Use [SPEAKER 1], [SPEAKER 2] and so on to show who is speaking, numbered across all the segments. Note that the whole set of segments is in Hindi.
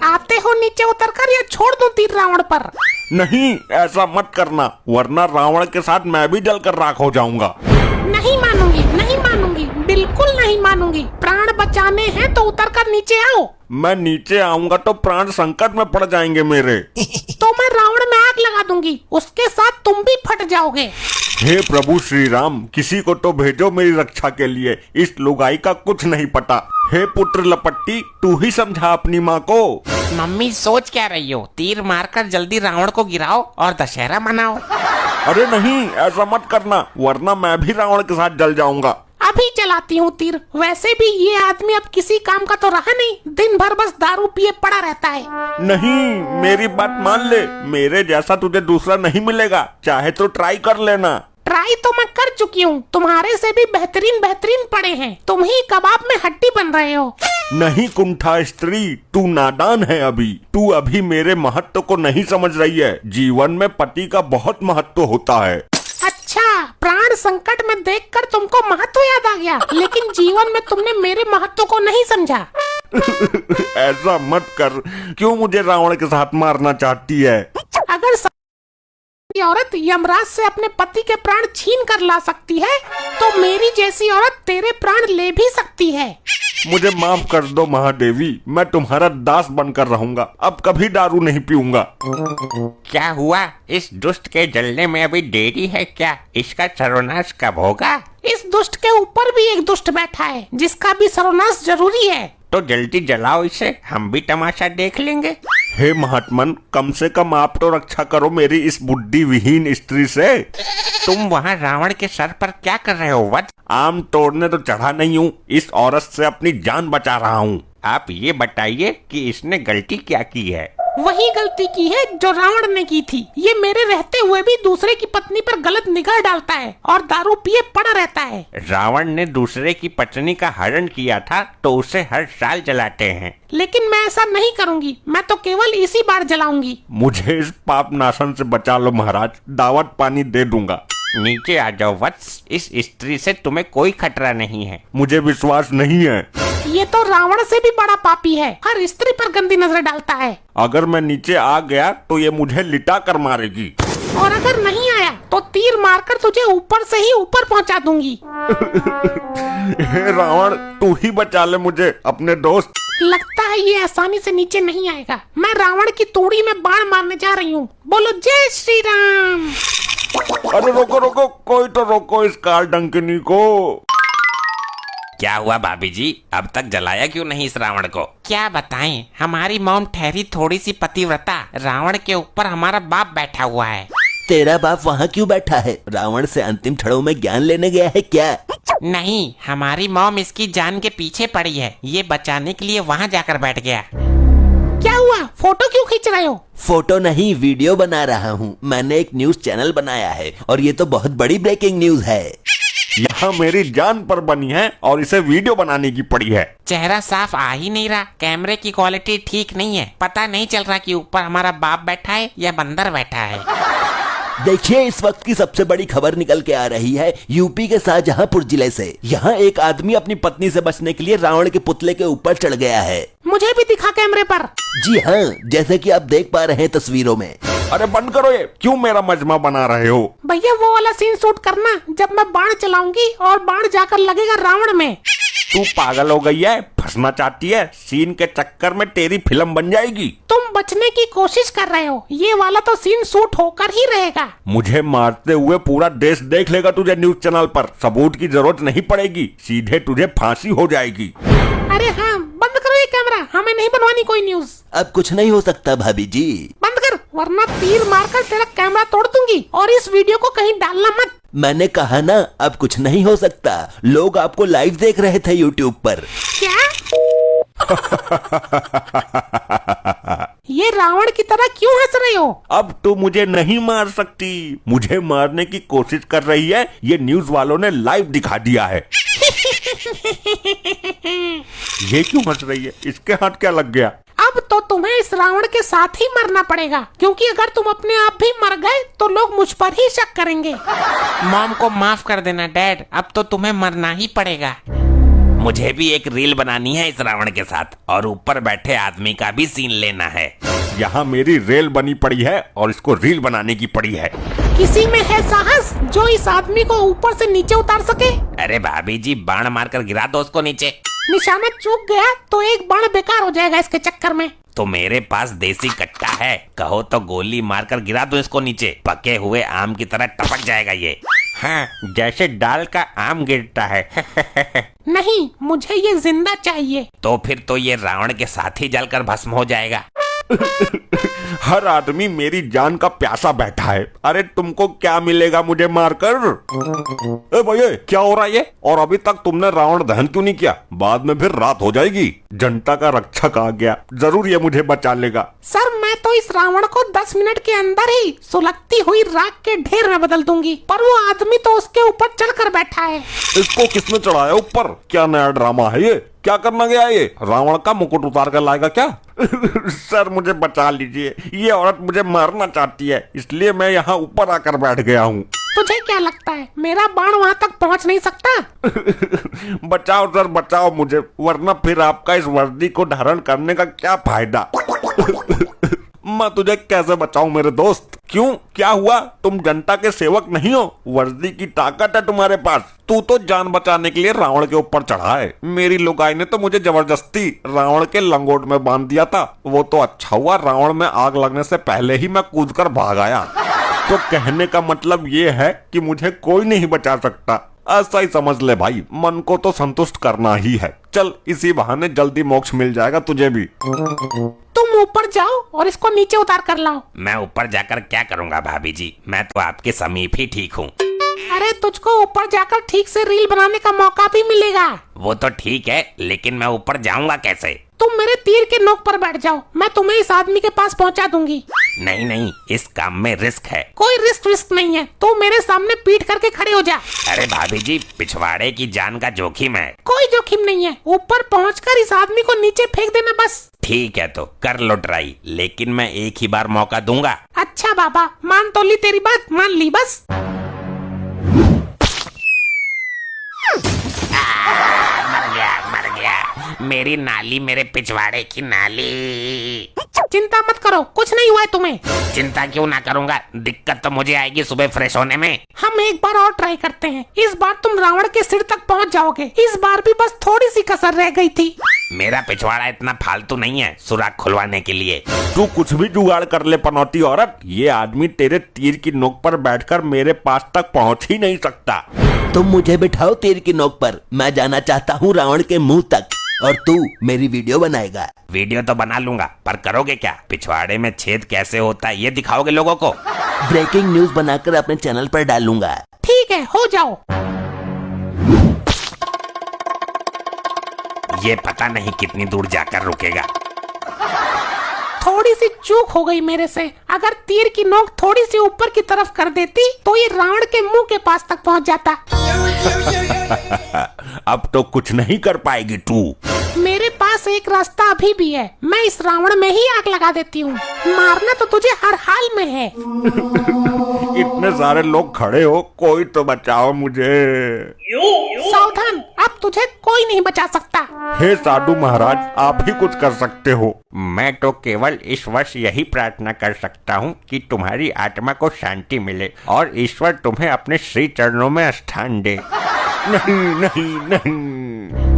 [SPEAKER 1] आते हो नीचे उतरकर या छोड़ दूं तीर रावण पर?
[SPEAKER 2] नहीं, ऐसा मत करना, वरना रावण के साथ मैं भी जलकर राख हो जाऊंगा।
[SPEAKER 1] नहीं मानूंगी, नहीं मानूंगी, बिल्कुल नहीं मानूंगी। प्राण बचाने हैं तो उतरकर नीचे आओ।
[SPEAKER 2] मैं नीचे आऊंगा तो प्राण संकट में पड़ जाएंगे मेरे।
[SPEAKER 1] तो मैं रावण में आग लगा दूंगी, उसके साथ तुम भी फट जाओगे।
[SPEAKER 2] हे प्रभु श्री राम, किसी को तो भेजो मेरी रक्षा के लिए, इस लुगाई का कुछ नहीं पता। हे पुत्र लपट्टी, तू ही समझा अपनी माँ को।
[SPEAKER 3] मम्मी सोच क्या रही हो? तीर मारकर जल्दी रावण को गिराओ और दशहरा मनाओ।
[SPEAKER 2] अरे नहीं, ऐसा मत करना, वरना मैं भी रावण के साथ जल जाऊंगा।
[SPEAKER 1] अभी चलाती हूँ तीर। वैसे भी ये आदमी अब किसी काम का तो रहा नहीं, दिन भर बस दारू पिए पड़ा रहता है।
[SPEAKER 2] नहीं, मेरी बात मान ले, मेरे जैसा तुझे दूसरा नहीं मिलेगा, चाहे तो ट्राई कर लेना।
[SPEAKER 1] ट्राई तो मैं कर चुकी हूँ, तुम्हारे से भी बेहतरीन बेहतरीन पड़े हैं। तुम ही कबाब में हड्डी बन रहे हो।
[SPEAKER 2] नहीं कुंठा स्त्री, तू नादान है अभी। तू अभी मेरे महत्व को नहीं समझ रही है। जीवन में पति का बहुत महत्व होता है।
[SPEAKER 1] अच्छा, प्राण संकट में देखकर तुमको महत्व याद आ गया, लेकिन जीवन में तुमने मेरे महत्व को नहीं समझा।
[SPEAKER 2] ऐसा मत कर, क्यों मुझे रावण के साथ मारना चाहती है?
[SPEAKER 1] अगर औरत यमराज से अपने पति के प्राण छीन कर ला सकती है, तो मेरी जैसी औरत तेरे प्राण ले भी सकती है।
[SPEAKER 2] मुझे माफ कर दो महादेवी, मैं तुम्हारा दास बनकर रहूंगा, अब कभी दारू नहीं पीऊंगा।
[SPEAKER 3] क्या हुआ? इस दुष्ट के जलने में अभी देरी है क्या? इसका सर्वनाश कब होगा?
[SPEAKER 1] इस दुष्ट के ऊपर भी एक दुष्ट बैठा है, जिसका भी सर्वनाश जरूरी है।
[SPEAKER 3] तो जल्दी जलाओ इसे, हम भी तमाशा देख लेंगे।
[SPEAKER 2] हे महात्मन, कम से कम आप तो रक्षा करो मेरी इस बुद्धि विहीन स्त्री से।
[SPEAKER 3] तुम वहाँ रावण के सर पर क्या कर रहे हो वत्स?
[SPEAKER 2] आम तोड़ने तो चढ़ा नहीं हूँ, इस औरत से अपनी जान बचा रहा हूँ।
[SPEAKER 3] आप ये बताइए कि इसने गलती क्या की है?
[SPEAKER 1] वही गलती की है जो रावण ने की थी। ये मेरे रहते हुए भी दूसरे की पत्नी पर गलत निगाह डालता है और दारू पिए पड़ा रहता है।
[SPEAKER 3] रावण ने दूसरे की पत्नी का हरण किया था तो उसे हर साल जलाते हैं।
[SPEAKER 1] लेकिन मैं ऐसा नहीं करूंगी, मैं तो केवल इसी बार जलाऊंगी।
[SPEAKER 2] मुझे इस पाप नाशन से बचा लो महाराज, दावत पानी दे दूंगा।
[SPEAKER 3] नीचे आ जाओ वत्स, इस स्त्री से तुम्हें कोई खतरा नहीं है।
[SPEAKER 2] मुझे विश्वास नहीं है।
[SPEAKER 1] ये तो रावण से भी बड़ा पापी है, हर स्त्री पर गंदी नजर डालता है।
[SPEAKER 2] अगर मैं नीचे आ गया तो ये मुझे लिटा कर मारेगी,
[SPEAKER 1] और अगर नहीं आया तो तीर मारकर तुझे ऊपर से ही ऊपर पहुंचा दूंगी।
[SPEAKER 2] हे रावण, तू ही बचा ले मुझे, अपने दोस्त।
[SPEAKER 1] लगता है ये आसानी से नीचे नहीं आएगा। मैं रावण की तूड़ी में बाण मारने जा रही हूँ। बोलो जय श्री राम।
[SPEAKER 2] अरे रोको रोको, कोई तो रोको इस काल डंकिनी को।
[SPEAKER 3] क्या हुआ भाभी जी, अब तक जलाया क्यों नहीं इस रावण को? क्या बताएं, हमारी मॉम ठहरी थोड़ी सी पतिव्रता, रावण के ऊपर हमारा बाप बैठा हुआ है।
[SPEAKER 4] तेरा बाप वहाँ क्यों बैठा है? रावण से अंतिम क्षणों में ज्ञान लेने गया है क्या?
[SPEAKER 3] नहीं, हमारी मॉम इसकी जान के पीछे पड़ी है, ये बचाने के लिए वहाँ जाकर बैठ गया।
[SPEAKER 1] क्या हुआ? फोटो क्यों खींच रहे हो?
[SPEAKER 4] फोटो नहीं, वीडियो बना रहा हूँ। मैंने एक न्यूज चैनल बनाया है और ये तो बहुत बड़ी ब्रेकिंग न्यूज है।
[SPEAKER 2] यहाँ मेरी जान पर बनी है और इसे वीडियो बनाने की पड़ी है।
[SPEAKER 3] चेहरा साफ आ ही नहीं रहा, कैमरे की क्वालिटी ठीक नहीं है, पता नहीं चल रहा कि ऊपर हमारा बाप बैठा है या बंदर बैठा है।
[SPEAKER 4] देखिए, इस वक्त की सबसे बड़ी खबर निकल के आ रही है यूपी के शाहजहांपुर जिले से। यहाँ एक आदमी अपनी पत्नी से बचने के लिए रावण के पुतले के ऊपर चढ़ गया है।
[SPEAKER 1] मुझे भी दिखा कैमरे पर।
[SPEAKER 4] जी हाँ, जैसे कि आप देख पा रहे हैं तस्वीरों में।
[SPEAKER 2] अरे बंद करो ये, क्यों मेरा मजमा बना रहे हो?
[SPEAKER 1] भैया वो वाला सीन शूट करना जब मैं बाण चलाऊंगी और बाण जाकर लगेगा रावण में।
[SPEAKER 2] तू पागल हो गई है, फंसना चाहती है? सीन के चक्कर में तेरी फिल्म बन जाएगी।
[SPEAKER 1] तुम बचने की कोशिश कर रहे हो, ये वाला तो सीन शूट होकर ही रहेगा।
[SPEAKER 2] मुझे मारते हुए पूरा देश देख लेगा तुझे न्यूज चैनल पर, सबूत की जरूरत नहीं पड़ेगी, सीधे तुझे फांसी हो जाएगी।
[SPEAKER 1] अरे हाँ, बंद करो ये कैमरा, हमें नहीं बनवानी कोई न्यूज।
[SPEAKER 4] अब कुछ नहीं हो सकता भाभी जी।
[SPEAKER 1] बंद कर, वरना तीर मारकर तेरा कैमरा तोड़ दूंगी। और इस वीडियो को कहीं डालना मत।
[SPEAKER 4] मैंने कहा ना, अब कुछ नहीं हो सकता। लोग आपको लाइव देख रहे थे यूट्यूब पर।
[SPEAKER 1] क्या? ये रावण की तरह क्यों हंस रहे हो?
[SPEAKER 2] अब तो मुझे नहीं मार सकती, मुझे मारने की कोशिश कर रही है, ये न्यूज वालों ने लाइव दिखा दिया है। ये क्यों हंस रही है? इसके हाथ क्या लग गया?
[SPEAKER 1] अब तो तुम्हें इस रावण के साथ ही मरना पड़ेगा, क्योंकि अगर तुम अपने आप भी मर गए तो लोग मुझ पर ही शक करेंगे।
[SPEAKER 3] मॉम को माफ कर देना डैड, अब तो तुम्हें मरना ही पड़ेगा। मुझे भी एक रील बनानी है इस रावण के साथ, और ऊपर बैठे आदमी का भी सीन लेना है।
[SPEAKER 2] यहाँ मेरी रेल बनी पड़ी है और इसको रील बनाने की पड़ी है।
[SPEAKER 1] किसी में है साहस जो इस आदमी को ऊपर से नीचे उतार सके?
[SPEAKER 3] अरे भाभी जी, बाण मारकर गिरा दो उसको नीचे।
[SPEAKER 1] निशाना चूक गया तो एक बाण बेकार हो जाएगा इसके चक्कर में।
[SPEAKER 3] तो मेरे पास देसी कट्टा है, कहो तो गोली मारकर गिरा दो इसको नीचे, पके हुए आम की तरह टपक जाएगा ये। हाँ, जैसे दाल का आम गिरता है।
[SPEAKER 1] नहीं, मुझे ये जिंदा चाहिए।
[SPEAKER 3] तो फिर तो ये रावण के साथ ही जलकर भस्म हो जाएगा।
[SPEAKER 2] हर आदमी मेरी जान का प्यासा बैठा है। अरे तुमको क्या मिलेगा मुझे मारकर? ए भैया, क्या हो रहा है ये? और अभी तक तुमने रावण दहन क्यों नहीं किया? बाद में फिर रात हो जाएगी। जनता का रक्षक आ गया, जरूर ये मुझे बचा लेगा।
[SPEAKER 1] सर, मैं तो इस रावण को 10 मिनट के अंदर ही सुलगती हुई राख के ढेर में बदल दूंगी, पर वो आदमी तो उसके ऊपर चढ़कर बैठा है।
[SPEAKER 2] इसको किसने चढ़ाया ऊपर? क्या नया ड्रामा है ये? क्या करना गया ये? रावण का मुकुट उतार कर लाएगा क्या? सर, मुझे बचा लीजिए, ये औरत मुझे मारना चाहती है, इसलिए मैं यहाँ ऊपर आकर बैठ गया हूँ।
[SPEAKER 1] तुझे क्या लगता है मेरा बाण वहाँ तक पहुँच नहीं सकता?
[SPEAKER 2] बचाओ सर, बचाओ मुझे, वरना फिर आपका इस वर्दी को धारण करने का क्या फायदा? मैं तुझे कैसे बचाऊं मेरे दोस्त? क्यों, क्या हुआ? तुम जनता के सेवक नहीं हो? वर्दी की ताकत है तुम्हारे पास। तू तो जान बचाने के लिए रावण के ऊपर चढ़ा है। मेरी लुगाई ने तो मुझे जबरदस्ती रावण के लंगोट में बांध दिया था। वो तो अच्छा हुआ, रावण में आग लगने से पहले ही मैं कूदकर भाग आया। तो कहने का मतलब ये है कि मुझे कोई नहीं बचा सकता। ऐसा ही समझ ले भाई, मन को तो संतुष्ट करना ही है। चल, इसी बहाने जल्दी मोक्ष मिल जाएगा तुझे भी।
[SPEAKER 1] तुम ऊपर जाओ और इसको नीचे उतार कर लाओ।
[SPEAKER 3] मैं ऊपर जाकर क्या करूँगा भाभी जी, मैं तो आपके समीप ही ठीक हूँ।
[SPEAKER 1] अरे, तुझको ऊपर जाकर ठीक से रील बनाने का मौका भी मिलेगा।
[SPEAKER 3] वो तो ठीक है, लेकिन मैं ऊपर जाऊंगा कैसे?
[SPEAKER 1] तुम मेरे तीर के नोक पर बैठ जाओ, मैं तुम्हें इस आदमी के पास पहुंचा दूंगी।
[SPEAKER 3] नहीं नहीं, इस काम में रिस्क है।
[SPEAKER 1] कोई रिस्क नहीं है, तू मेरे सामने पीठ करके खड़े हो जा।
[SPEAKER 3] अरे भाभी जी, पिछवाड़े की जान का जोखिम है।
[SPEAKER 1] कोई जोखिम नहीं है, ऊपर पहुंचकर इस आदमी को नीचे फेंक देना बस।
[SPEAKER 3] ठीक है, तो कर लो ट्राई, लेकिन मैं एक ही बार मौका दूंगा।
[SPEAKER 1] अच्छा बाबा, मान तो ली तेरी बात, मान ली बस।
[SPEAKER 3] मर गया, मेरी नाली, मेरे पिछवाड़े की नाली।
[SPEAKER 1] चिंता मत करो, कुछ नहीं हुआ है तुम्हें।
[SPEAKER 3] चिंता क्यों ना करूंगा, दिक्कत तो मुझे आएगी सुबह फ्रेश होने में।
[SPEAKER 1] हम एक बार और ट्राई करते हैं, इस बार तुम रावण के सिर तक पहुंच जाओगे। इस बार भी बस थोड़ी सी कसर रह गई थी।
[SPEAKER 3] मेरा पिछवाड़ा इतना फालतू नहीं है सुराख खुलवाने के लिए।
[SPEAKER 2] तू कुछ भी जुगाड़ कर ले पनौती औरत, ये आदमी तेरे तीर की नोक पर बैठकर मेरे पास तक पहुंच ही नहीं सकता।
[SPEAKER 4] तुम मुझे बिठाओ तीर की नोक पर, मैं जाना चाहता हूँ रावण के मुंह तक, और तू मेरी वीडियो बनाएगा।
[SPEAKER 3] वीडियो तो बना लूंगा, पर करोगे क्या? पिछवाड़े में छेद कैसे होता है ये दिखाओगे लोगों को?
[SPEAKER 4] ब्रेकिंग न्यूज बनाकर अपने चैनल पर डालूंगा।
[SPEAKER 1] ठीक है, हो जाओ।
[SPEAKER 3] ये पता नहीं कितनी दूर जाकर रुकेगा।
[SPEAKER 1] थोड़ी सी चूक हो गई मेरे से, अगर तीर की नोक थोड़ी सी ऊपर की तरफ कर देती तो ये रावण के मुंह के पास तक पहुंच जाता।
[SPEAKER 2] अब तो कुछ नहीं कर पाएगी तू।
[SPEAKER 1] मेरे पास एक रास्ता अभी भी है, मैं इस रावण में ही आग लगा देती हूँ। मारना तो तुझे हर हाल में है।
[SPEAKER 2] इतने सारे लोग खड़े हो, कोई तो बचाओ मुझे।
[SPEAKER 1] सावधान, अब तुझे कोई नहीं बचा सकता।
[SPEAKER 2] हे साधु महाराज, आप ही कुछ कर सकते हो।
[SPEAKER 3] मैं तो केवल इस वर्ष यही प्रार्थना कर सकता हूँ कि तुम्हारी आत्मा को शांति मिले और ईश्वर तुम्हें अपने श्री चरणों में स्थान दे।
[SPEAKER 2] नहीं नहीं नहीं,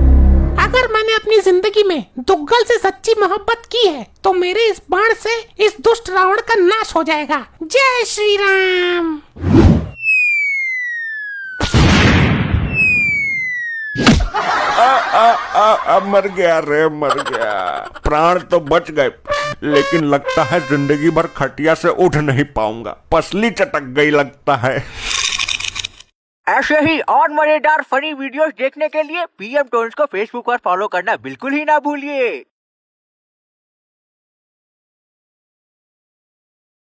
[SPEAKER 1] अगर मैंने अपनी जिंदगी में दुग्गल से सच्ची मोहब्बत की है तो मेरे इस बाण से इस दुष्ट रावण का नाश हो जाएगा। जय श्री राम।
[SPEAKER 2] मर गया रे, मर गया। प्राण तो बच गए, लेकिन लगता है जिंदगी भर खटिया से उठ नहीं पाऊंगा। पसली चटक गई लगता है।
[SPEAKER 5] ऐसे ही और मजेदार फनी वीडियोस देखने के लिए पीएम टोन्स को फेसबुक पर फॉलो करना बिल्कुल ही ना भूलिए।